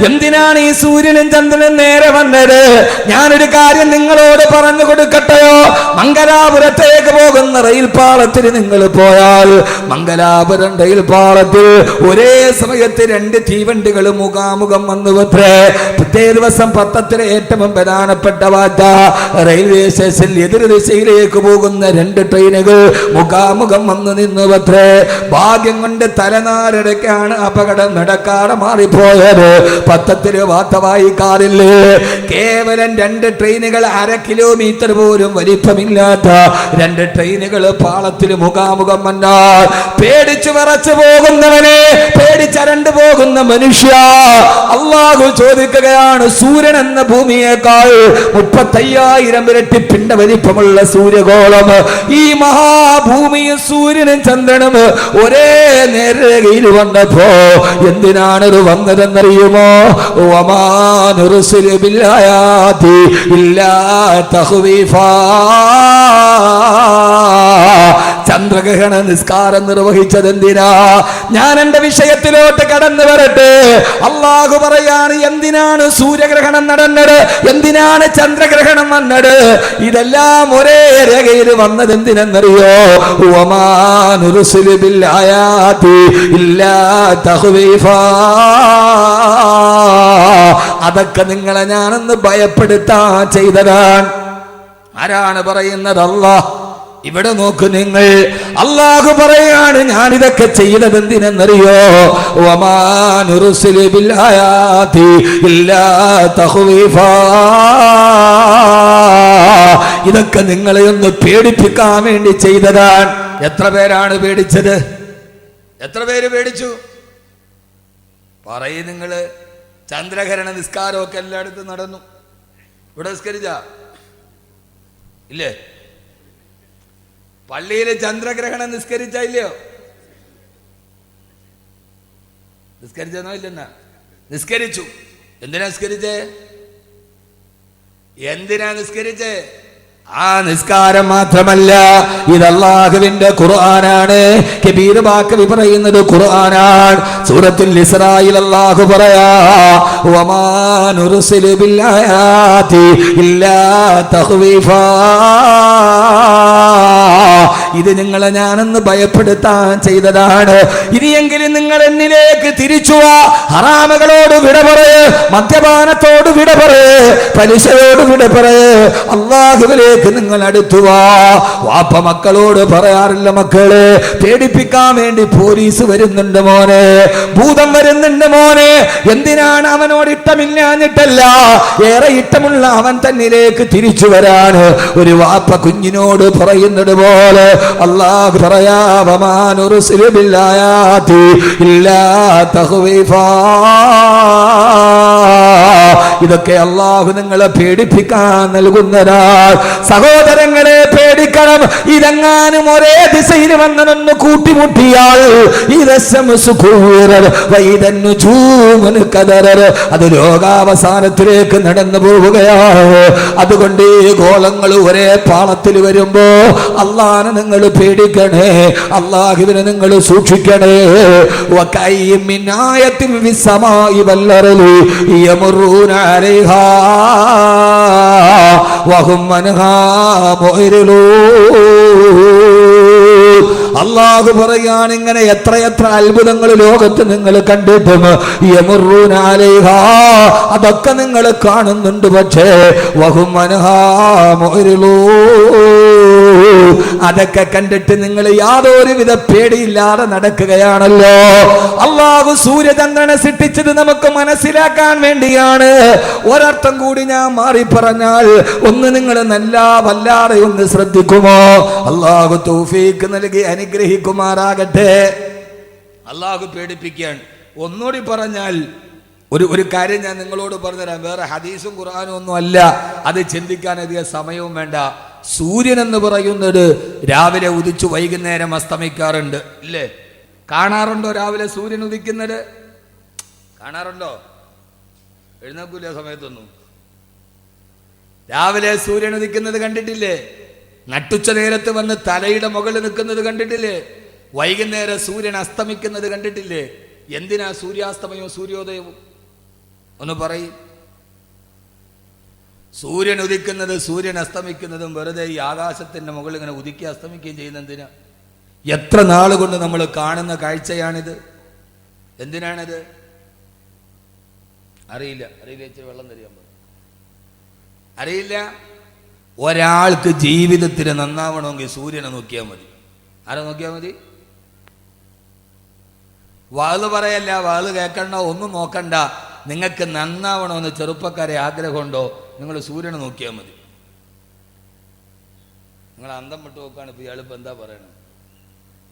എന്തിനാണ് ഈ സൂര്യനും ചന്ദ്രനും നേരെ വന്നത്? ഞാനൊരു കാര്യം നിങ്ങളോട് പറഞ്ഞു കൊടുക്കട്ടെയോ? മംഗലാപുരത്തേക്ക് പോകുന്ന റെയിൽ പാളത്തിൽ നിങ്ങൾ പോയാൽ മംഗലാപുരം റെയിൽ പാളത്തിൽ ഒരേ സമയത്ത് രണ്ട് തീവണ്ടികൾ മുഖാമുഖം വന്നുവത്രേ. പിറ്റേ ദിവസം പത്രത്തിലെ ഏറ്റവും പ്രധാനപ്പെട്ട വാർത്ത, റെയിൽവേ സ്റ്റേഷനിൽ എതിർ ദിശയിലേക്ക് പോകുന്ന രണ്ട് ട്രെയിനുകൾ മുഖാമുഖം വന്നു നിന്നുവത്രേ. ഭാഗ്യം കൊണ്ട് തലനാരടയ്ക്കാണ് അപകടം നടക്കാതെ മാറിപ്പോയത്. പത്രത്തില് വാർത്ത വായിക്കാറില്ലേ? കേവലം രണ്ട് ട്രെയിനുകൾ 1/2 കിലോമീറ്റർ പോലും വലിപ്പമില്ലാത്ത രണ്ട് ട്രെയിനുകൾ പാളത്തിൽ മുഖാമുഖം വന്നാൽ പേടിച്ചു വിറച്ചു പോകുന്നവനെ, പേടിച്ചരണ്ടു പോകുന്ന മനുഷ്യ, അല്ലാഹു ചോദിക്കുകയാണ്, സൂര്യൻ എന്ന ഭൂമിയേക്കാൾ 35,000 ഇരട്ടി പിണ്ട വലിപ്പമുള്ള സൂര്യഗോളം, ഈ മഹാഭൂമിയും സൂര്യനും ചന്ദ്രനും ഒരേ നേരയിൽ വന്നപ്പോ എന്തിനാണ് ഇത് വന്നതെന്നറിയുമോ? ചന്ദ്രഗ്രഹണ നിസ്കാരം നിർവഹിച്ചത് എന്തിനാ? ഞാൻ എന്റെ വിഷയത്തിലോട്ട് കടന്നു വരട്ടെ. അല്ലാഹു പറയാണ്, എന്തിനാണ് സൂര്യഗ്രഹണം നടന്നത്, എന്തിനാണ് ചന്ദ്രഗ്രഹണം വന്നത്? ഇതെല്ലാം ഒരേ രേഖയിൽ വന്നത് എന്തിനെന്നറിയോ? അതൊക്കെ നിങ്ങളെ ഞാനൊന്ന് ഭയപ്പെടുത്താൻ ചെയ്തതാണ്. ആരാണ് പറയുന്നത്? അല്ലാഹ്. ഇവിടെ നോക്ക് നിങ്ങൾ, അല്ലാഹു പറയാണ്, ഞാനിതൊക്കെ ചെയ്തത് എന്തിനെന്നറിയോ? ഇതൊക്കെ നിങ്ങളെ ഒന്ന് പേടിപ്പിക്കാൻ വേണ്ടി ചെയ്തതാണ്. എത്ര പേരാണ് പേടിച്ചത്? എത്ര പേര് പേടിച്ചു? പറയും നിങ്ങള്. ചന്ദ്രഗ്രഹണ നിസ്കാരമൊക്കെ എല്ലായിടത്തും നടന്നു. ഇവിടെ നിസ്കരിച്ച ഇല്ലേ? പള്ളിയില് ചന്ദ്രഗ്രഹണം നിസ്കരിച്ച ഇല്ലയോ? നിസ്കരിച്ചെന്നോ ഇല്ലെന്നാ? നിസ്കരിച്ചു. എന്തിനാ നിസ്കരിച്ചേ? എന്തിനാ നിസ്കരിച്ചേ? ആ നിസ്കാരം മാത്രമല്ല, ഇത് അല്ലാഹുവിന്റെ ഖുർആനാണ്. കബീർ ബാക്കവി പറയുന്നത് ഖുർആനാണ്. സൂറത്തുൽ ഇസ്രായിൽ അല്ലാഹു പറയാ, വമാ നുർസിലു ബിൽ ആയാതി ഇല്ലാ തഖ്വീഫാ. ഇത് നിങ്ങളെ ഞാനൊന്ന് ഭയപ്പെടുത്താൻ ചെയ്തതാണ്. ഇനിയെങ്കിലും നിങ്ങൾ എന്നിലേക്ക് തിരിച്ചു വാ. ഹറാമുകളോട് വിട പറയ്, മദ്യപാനത്തോട് വിട പറയ്, പലിശയോട് വിട പറയ്, അല്ലാഹുവിലേക്ക് നിങ്ങൾ അടുത്തു വാ. വാപ്പ മക്കളോട് പറയാറില്ല, മക്കളെ പേടിപ്പിക്കാൻ വേണ്ടി പോലീസ് വരുന്നുണ്ട് മോനെ, ഭൂതം വരുന്നുണ്ട് മോനെ. എന്തിനാണ്? അവനോട് ഇഷ്ടമില്ലാഞ്ഞിട്ടല്ല, ഏറെ ഇഷ്ടമുള്ള അവൻ തന്നിലേക്ക് തിരിച്ചു വരാൻ ഒരു വാപ്പ കുഞ്ഞിനോട് പറയുന്നത് പോലെ അല്ലാഹു പറയാ, വമാ നുർസിലു ബിൽ ആയാതി ഇല്ലാ തഖ്വീഫാ. ഇതൊക്കെ അല്ലാഹു നിങ്ങളെ പേടിപ്പിക്കാൻ നൽകുന്നതാണ്. സഹോദരങ്ങളെ പേടിക്കണം. ഇതെങ്ങാനും ഒരേ ദിശയിൽ വന്നതെന്ന് കൂട്ടിമുട്ടിയാൽ അത് ലോകാവസാനത്തിലേക്ക് നടന്നു പോവുകയാണ്. അതുകൊണ്ട് ഈ ഗോളങ്ങൾ ഒരേ പാളത്തിൽ വരുമ്പോ അല്ലാഹനെ നിങ്ങൾ പേടിക്കണേ, അല്ലാഹുവിനെ നിങ്ങൾ സൂക്ഷിക്കണേ. വകൈമിൻ ആയത്തിൻ ഫിസ്സമാഇ വൽ അർളി യമറൂന അലൈഹാ വഹും അൻഹാ മുഅ്രിദൂൻ. അല്ലാഹു പറയാണ്, ഇങ്ങനെ എത്രയെത്ര അത്ഭുതങ്ങൾ ലോകത്ത് നിങ്ങൾ കണ്ടിട്ടും യമറൂന അലൈഹാ, അതൊക്കെ നിങ്ങൾ കാണുന്നുണ്ട്, പക്ഷേ വഹും അൻഹാ മുഅ്രിദൂൻ, അതൊക്കെ കണ്ടിട്ട് നിങ്ങൾ യാതൊരുവിധ പേടിയില്ലാതെ നടക്കുകയാണല്ലോ. അല്ലാഹു സൂര്യചന്ദ്രനെ സൃഷ്ടിച്ചത് നമുക്ക് മനസ്സിലാക്കാൻ വേണ്ടിയാണ്. ഒരർത്ഥം കൂടി ഞാൻ മാറി പറഞ്ഞാൽ ഒന്ന് നിങ്ങൾ നല്ല വല്ലാതെ ഒന്ന് ശ്രദ്ധിക്കുമോ? അല്ലാഹു തൗഫീഖ് നൽകി അനുഗ്രഹിക്കുമാറാകട്ടെ. അല്ലാഹു പേടിപ്പിക്കുകയാണ്. ഒന്നുകൂടി പറഞ്ഞാൽ ഒരു കാര്യം ഞാൻ നിങ്ങളോട് പറഞ്ഞുതരാം. വേറെ ഹദീസും ഖുർആനും ഒന്നും അല്ല, അത് ചിന്തിക്കാൻ അധികം സമയവും വേണ്ട. സൂര്യൻ എന്ന് പറയുന്നത് രാവിലെ ഉദിച്ചു വൈകുന്നേരം അസ്തമിക്കാറുണ്ട്, ഇല്ലേ? കാണാറുണ്ടോ രാവിലെ സൂര്യൻ ഉദിക്കുന്നത്? കാണാറുണ്ടോ? എഴുന്നേൽക്കൂല സമയത്തൊന്നും. രാവിലെ സൂര്യൻ ഉദിക്കുന്നത് കണ്ടിട്ടില്ലേ? നട്ടുച്ച നേരത്ത് വന്ന് തലയുടെ മുകളിൽ നിൽക്കുന്നത് കണ്ടിട്ടില്ലേ? വൈകുന്നേരം സൂര്യൻ അസ്തമിക്കുന്നത് കണ്ടിട്ടില്ലേ? എന്തിനാ സൂര്യാസ്തമയവും സൂര്യോദയവും? ഒന്ന് പറയും. സൂര്യൻ ഉദിക്കുന്നത് സൂര്യൻ അസ്തമിക്കുന്നതും വെറുതെ ഈ ആകാശത്തിന്റെ മുകളിൽ ഇങ്ങനെ ഉദിക്കുക അസ്തമിക്കുകയും ചെയ്യുന്ന എന്തിനാ? എത്ര നാളുകൊണ്ട് നമ്മൾ കാണുന്ന കാഴ്ചയാണിത്. എന്തിനാണിത്? അറിയില്ല. ഇച്ചിരി വെള്ളം തരിക. അറിയില്ല. ഒരാൾക്ക് ജീവിതത്തിന് നന്നാവണമെങ്കിൽ സൂര്യനെ നോക്കിയാൽ മതി. ആരെ നോക്കിയാൽ മതി? വാള് പറയല്ല, വാള് കേൾക്കണ്ട, ഒന്നും നോക്കണ്ട. നിങ്ങൾക്ക് നന്നാവണമെന്ന് ചെറുപ്പക്കാരെ ആഗ്രഹമുണ്ടോ? നിങ്ങൾ സൂര്യനെ നോക്കിയാൽ മതി. നിങ്ങൾ അന്തം വിട്ട് നോക്കുകയാണ്. ഇപ്പോൾ ഇയാളിപ്പോൾ എന്താ പറയണത്?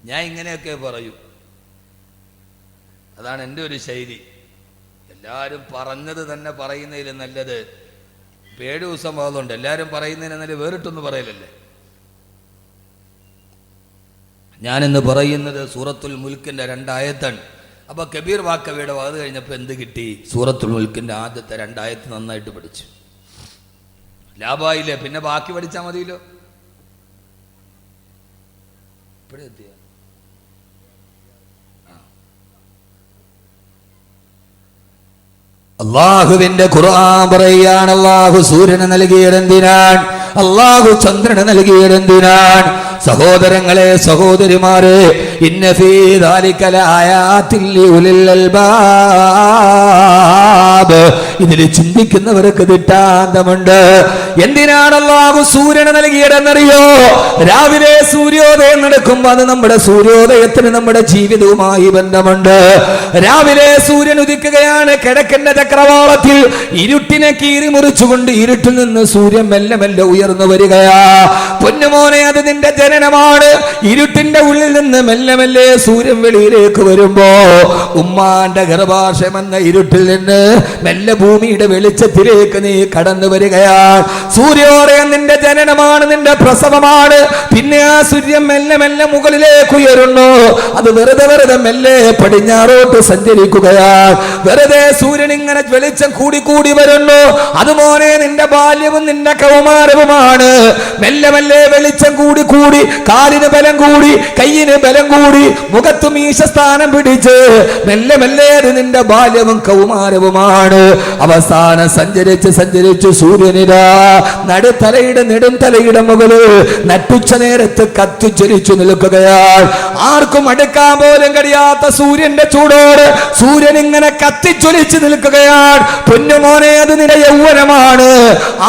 ഞാൻ ഇങ്ങനെയൊക്കെ പറയൂ. അതാണ് എൻ്റെ ഒരു ശൈലി. എല്ലാവരും പറഞ്ഞത് തന്നെ പറയുന്നതിൽ നല്ലത് 7 ദിവസം ആകുന്നുണ്ട്. എല്ലാവരും പറയുന്നതിന് നല്ല വേറിട്ടൊന്ന് പറയലല്ലേ. ഞാനിന്ന് പറയുന്നത് സൂറത്തുൽ മുൽക്കിൻ്റെ 2 ആയത്താണ്. അപ്പോൾ കബീർ വാക്കവിയുടെ വാത് കഴിഞ്ഞപ്പോൾ എന്ത് കിട്ടി? സൂറത്തുൽ മുൽക്കിൻ്റെ ആദ്യത്തെ 2 ആയത്ത് നന്നായിട്ട് പഠിച്ചു. ലാഭായില്ലേ? പിന്നെ ബാക്കി പഠിച്ചാൽ മതിയല്ലോ. ഇപ്പോഴെത്തിയ അള്ളാഹുവിന്റെ ഖുർആൻ പറയുകയാണ്, അള്ളാഹു സൂര്യനെ നൽകിയതെന്തിനാണ്? അള്ളാഹു ചന്ദ്രനെ നൽകിയതെന്തിനാണ്? സഹോദരങ്ങളെ, സഹോദരിമാരെ, ഇന്ന ഫീ ദാലിക ലആയാതിൻ ലിഉലിൽ അൽബാബ്. ഇതിൽ ചിന്തിക്കുന്നവർക്ക് ദിട്ടാന്തമുണ്ട്. എന്തിനാണ് അള്ളാഹു സൂര്യനെ നൽകിയതെന്നറിയോ? രാവിലെ സൂര്യോദയം നടക്കുമ്പോൾ അത് നമ്മുടെ സൂര്യോദയത്തിന് നമ്മുടെ ജീവിതവുമായി ബന്ധമുണ്ട്. രാവിലെ സൂര്യൻ ഉദിക്കുകയാണ്. കിഴക്കിന്റെ ചക്രവാളത്തിൽ ഇരുട്ടിനെ കീറി മുറിച്ചുകൊണ്ട് ഇരുട്ടിൽ നിന്ന് സൂര്യൻ മെല്ലെ മെല്ലെ ഉയർന്നു വരികയാ. പൊന്നുമോനെ, അത് നിന്റെ ജനനമാണ്. ഇരുട്ടിന്റെ ഉള്ളിൽ നിന്ന് മെല്ലെ മെല്ലെ സൂര്യൻ വെളിയിലേക്ക് വരുമ്പോ ഉമ്മാന്റെ ഗർഭാശയം എന്ന ഇരുട്ടിൽ നിന്ന് മെല്ലെ ഭൂമിയുടെ വെളിച്ചത്തിലേക്ക് നീ കടന്നു വരികയാണ്. സൂര്യോദയം നിന്റെ ജനനമാണ്, നിന്റെ പ്രസവമാണ്. പിന്നെ ആ സൂര്യൻ മെല്ലെ മെല്ലെ മുകളിലേക്ക് ഉയരുന്നു. അത് വെറുതെ വെറുതെ മെല്ലെ പടിഞ്ഞാറോട്ട് സഞ്ചരിക്കുകയാണ്. വെറുതെ സൂര്യൻ ഇങ്ങനെ വെളിച്ചം കൂടി കൂടി വരുന്നു. അതുപോലെ നിന്റെ ബാല്യവും നിന്റെ കൗമാരവുമാണ്. മെല്ലെ മെല്ലെ വെളിച്ചം കൂടി കൂടി, കാലിന് ബലം കൂടി, കയ്യിന് ബലം കൂടി, മുഖത്ത് മീശസ്ഥാനം പിടിച്ച് മെല്ലെ മെല്ലെ നിന്റെ ബാല്യവും കൗമാരവുമാണ്. അവസാനം സഞ്ചരിച്ച് സൂര്യനിതാ നടുത്തലയുടെ നെടും തലയുടെ മുകളിൽ നട്ടുച്ച നേരത്ത് കത്തിച്ചൊലിച്ചു നിൽക്കുകയാണ്. ആർക്കും അടുക്കാൻ പോലും കഴിയാത്ത സൂര്യന്റെ ചൂടോട് സൂര്യൻ ഇങ്ങനെ കത്തിച്ചൊലിച്ചു നിൽക്കുകയാണ്. പൊന്നുമോനെ, അത് നിന്റെ യൗവനമാണ്.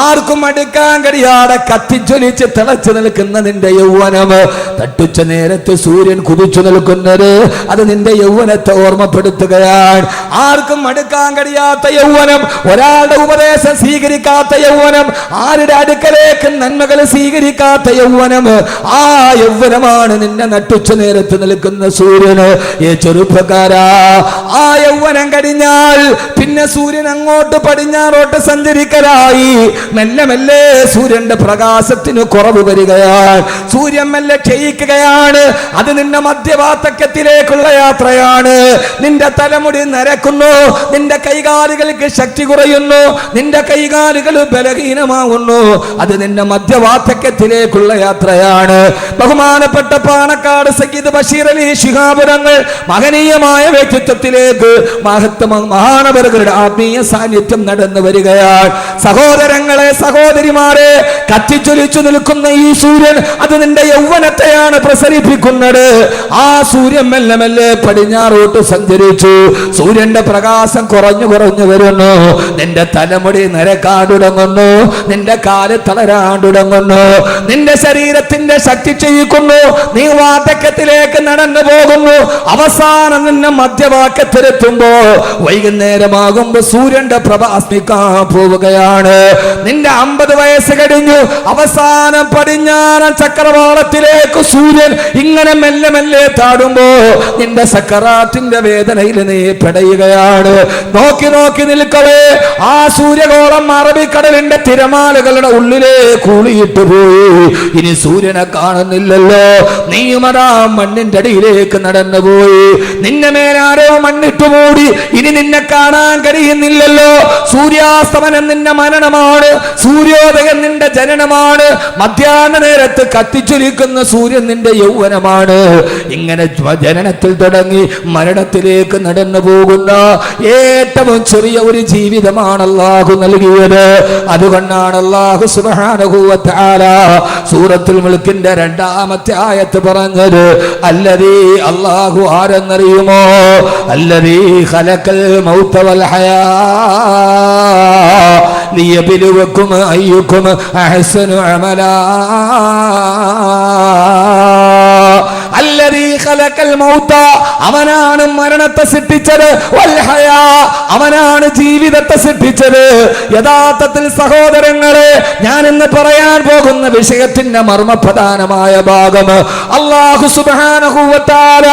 ആർക്കും അടുക്കാൻ കഴിയാതെ കത്തിച്ചൊലിച്ച് തിളച്ചു നിൽക്കുന്ന നിന്റെ യൗവനം. തട്ടുച്ച നേരത്ത് സൂര്യൻ കുതിച്ചു നിൽക്കുന്നത് അത് നിന്റെ യൗവനത്തെ ഓർമ്മപ്പെടുത്തുകയാണ്. ആർക്കും അടുക്കാൻ കഴിയാത്ത യൗവനം, ഒരാളുടെ ഉപദേശം സ്വീകരിക്കാത്ത യൗവനം, ആരുടെ അടുക്കലേക്ക് നന്മകൾ സ്വീകരിക്കാത്ത യൗവനം, ആ യൗവനമാണ് നിന്നെ നട്ടുച്ച നേരത്ത് നിൽക്കുന്ന സൂര്യന്. ഈ ചെറുപ്പക്കാരാ, ആ യൗവനം കഴിഞ്ഞാൽ പിന്നെ സൂര്യൻ അങ്ങോട്ട് പടിഞ്ഞാറോട്ട് സഞ്ചരിക്കലായി. മെല്ലെ മെല്ലെ സൂര്യന്റെ പ്രകാശത്തിന് കുറവ് വരികയാണ്. സൂര്യൻ മെല്ലെ ക്ഷയിക്കുകയാണ്. അത് നിന്റെ മധ്യവാർദ്ധക്യത്തിലേക്കുള്ള യാത്രയാണ്. നിന്റെ തലമുടി നരക്കുന്നു, നിന്റെ കൈകാലുകൾക്ക് ശക്തി കുറയുന്നു, നിന്റെ കൈകാലുകൾ ബലഹീനമാകുന്നു. അത് നിന്റെ മധ്യവാർദ്ധക്യത്തിലേക്കുള്ള യാത്രയാണ്. ബഹുമാനപ്പെട്ട പാണക്കാട് സയ്യിദ് ബഷീർ അലി ശിഹാബ് തങ്ങൾ മഹനീയമായ വ്യക്തിത്വത്തിലേക്ക് മഹാനവറുകളുടെ ആത്മീയ സാന്നിധ്യം നടന്നു വരികയാണ്. സഹോദരങ്ങളെ, സഹോദരിമാരെ, കത്തിച്ചൊലിച്ചു നിൽക്കുന്ന ഈ സൂര്യൻ അത് നിന്റെ യൗവനത്തെയാണ് പ്രസരിപ്പിക്കുന്നത്. ആ സൂര്യൻ മെല്ലെ മെല്ലെ പടിഞ്ഞാറോട്ട് സഞ്ചരിച്ചു. സൂര്യന്റെ പ്രകാശം കുറഞ്ഞു കുറഞ്ഞു വരുന്നു. നിന്റെ തലമുടി നരക്കാൻ തുടങ്ങുന്നു, നിന്റെ കാല് തളരാൻ തുടങ്ങുന്നു, നിന്റെ ശരീരത്തിന്റെ ശക്തി ക്ഷയിക്കുന്നു. നീ വാർദ്ധക്യത്തിലേക്ക് നടന്നു പോകുന്നു. അവസാനം നിന്നെ മധ്യവാക്യത്തിലെത്തുമ്പോ വൈകുന്നേരമാകുമ്പോ സൂര്യന്റെ പ്രഭ അസ്മിക്കാൻ പോവുകയാണ്. നിന്റെ 50 വയസ്സ് കഴിഞ്ഞു. അവസാനം പടിഞ്ഞാറൻ ചക്രവാളത്തിലേക്ക് സൂര്യൻ ഇങ്ങനെ മെല്ലെ മെല്ലെ താടുമ്പോ നിന്റെ സക്കറാത്തിന്റെ വേദനയിൽ നീ പെടയുകയാണ്. നോക്കി നോക്കി നിൽക്കവേ ആ സൂര്യഗോളം അറബിക്കടലിന്റെ തിരമാലകളുടെ ഉള്ളിലെ കൂളിയിട്ട് പോയി. ഇനി സൂര്യനെ കാണുന്നില്ലല്ലോ. നീയുമതാ മണ്ണിന്റെ അടിയിലേക്ക് നടന്നുപോയി. നിന്നെ മേലാരോ മണ്ണിട്ടു മൂടി. ഇനി നിന്നെ കാണാൻ കഴിയുന്നില്ലല്ലോ. സൂര്യാസ്തമനം നിന്റെ മരണമാണ്, സൂര്യോദയം നിന്റെ ജനനമാണ്. മധ്യാഹ്ന നേരത്ത് കത്തിച്ചു ജ്വലിക്കുന്ന സൂര്യൻ നിന്റെ യൗവനമാണ്. ഇങ്ങനെ ജനനത്തിൽ തുടങ്ങി മരണത്തിലേക്ക് നടന്നു പോകുന്ന ഏറ്റവും ചെറിയ ഒരു ജീവിതമാണ് അല്ലാഹു നൽകിയത്. അതുകൊണ്ടാണ് അല്ലാഹു സുബ്ഹാനഹു വ തആല സൂറത്തുൽ മുൽക്കിന്റെ 2-ാമത്തെ ആയത്ത് പറഞ്ഞത്, അല്ലദീ അല്ലാഹു ആരെന്നറിയുമോ? അല്ലദീ ഖലഖൽ മൗത വൽ ഹയാ ലിയബ്ലുവക്കും അയ്യുക്കും അഹ്സനു അമലാ. അല്ലദീ ഖലഖൽ മൗത, അവനാണ് മരണത്തെ സൃഷ്ടിച്ചത്, വൽ ഹയാ, അവനാണ് ജീവിതത്തെ സൃഷ്ടിച്ചത്. യഥാർത്ഥത്തിൽ സഹോദരങ്ങളെ, ഞാൻ ഇന്ന് പറയാൻ പോകുന്ന വിഷയത്തിന്റെ മർമ്മപ്രധാനമായ ഭാഗം അല്ലാഹു സുബ്ഹാനഹു വ തആല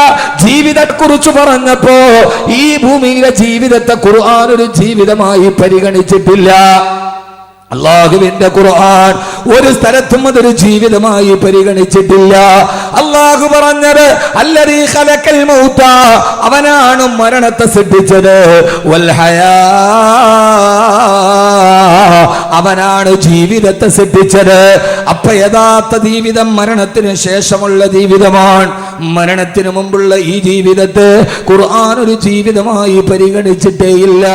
ജീവിതത്തെക്കുറിച്ച് പറഞ്ഞപ്പോ ഈ ഭൂമിയിലെ ജീവിതത്തെ ഖുർആൻ ഒരു ജീവിതമായി പരിഗണിച്ചിട്ടില്ല. അല്ലാഹുവിന്റെ ഖുർആൻ ഒരു സ്ഥലത്തും അതൊരു ജീവിതമായി പരിഗണിച്ചിട്ടില്ല. അല്ലാഹു പറഞ്ഞത് അല്ലദീ ഖലഖൽ മൗത, അവനാണ് മരണത്തെ സൃഷ്ടിച്ചത്, വൽ ഹയാ, അവനാണ് ജീവിതത്തെ സൃഷ്ടിച്ചത്. അപ്പൊ യഥാർത്ഥ ജീവിതം മരണത്തിന് ശേഷമുള്ള ജീവിതമാണ്. മരണത്തിന് മുമ്പുള്ള ഈ ജീവിതത്തെ ഖുർആൻ ഒരു ജീവിതമായി പരിഗണിച്ചിട്ടേയില്ല.